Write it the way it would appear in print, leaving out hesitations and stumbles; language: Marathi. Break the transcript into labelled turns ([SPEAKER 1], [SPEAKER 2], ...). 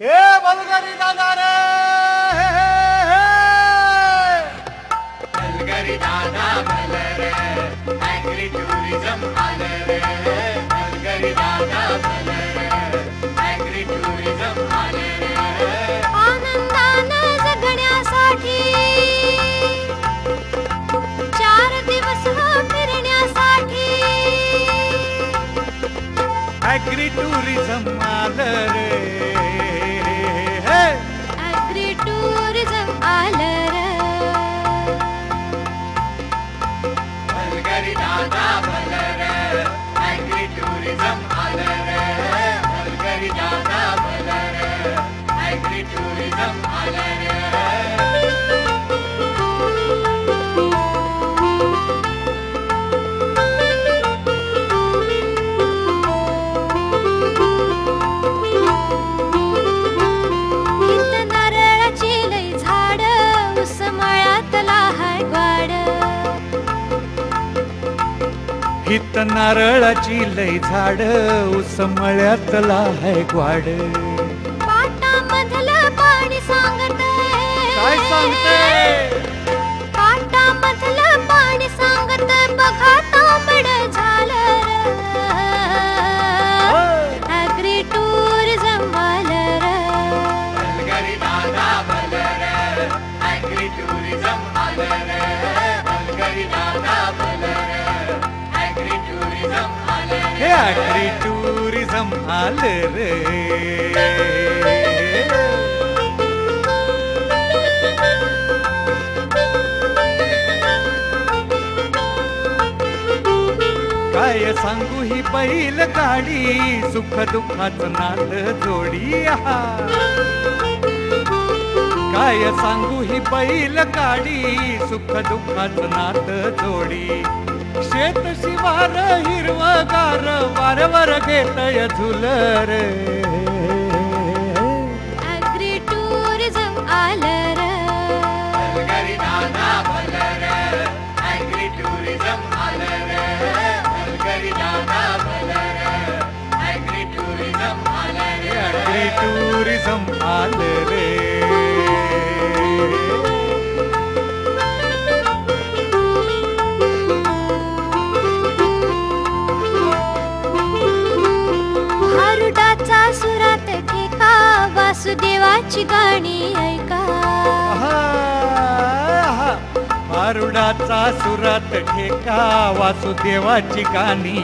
[SPEAKER 1] हे बलगरी दादा रे,
[SPEAKER 2] बलगरी दादा भल रे, ऍग्री टुरिझम आलं रे. बलगरी दादा भल रे, ऍग्री टुरिझम आलं रे.
[SPEAKER 3] आनंदानं जगण्यासाठी 4 दिवस फिरण्यासाठी
[SPEAKER 1] ऍग्री टुरिझम आलं रे.
[SPEAKER 3] ऍग्री टुरिझम आलं रे.
[SPEAKER 2] बलगरी दादा भल रे, ऍग्री टुरिझम आलं रे. बलगरी दादा भल रे, ऍग्री टुरिझम आलं रे.
[SPEAKER 3] इथं नारळाची लई झाडं, ऊस मळ्यातला हाय ग्वाड.
[SPEAKER 1] हित नारळाची लई झाड, ऊस मळ्यातला है ग्वाड.
[SPEAKER 3] पाटामधलं पाणी सांगतंय,
[SPEAKER 1] काय सांगते?
[SPEAKER 3] पाटामधलं पाणी सांगतंय, बघा तांबड झालं रे. ऍग्री टुरिझम आलं रे.
[SPEAKER 2] बलगरी दादा भल रे, ऍग्री टुरिझम आलं रे. बलगरी दादा भल रे, ऍग्री टुरिझम आलं
[SPEAKER 1] हे
[SPEAKER 2] रे.
[SPEAKER 1] ऍग्री टुरिझम आलं रे. काय सांगू ही बैल गाडी, सुख दुःखाचं नाद जोडी. आहा. काय सांगू ही बैल गाडी, सुख दुःखाचं नाद जोडी. शेत शिवार हिरवगार, वारंवार घेतय झुलर.
[SPEAKER 3] ऍग्री टुरिझम आलं रे.
[SPEAKER 2] बलगरी दादा भल रे, ऍग्री टुरिझम आलं रे. बलगरी दादा भल रे, ऍग्री टुरिझम आलं रे.
[SPEAKER 1] ऍग्री टुरिझम आलं रे.
[SPEAKER 3] भारुडाचा सुरात ठेका, वासुदेवाची गाणी ऐका.
[SPEAKER 1] आरुडाचा सुरात ठेका, वासुदेवाची गाणी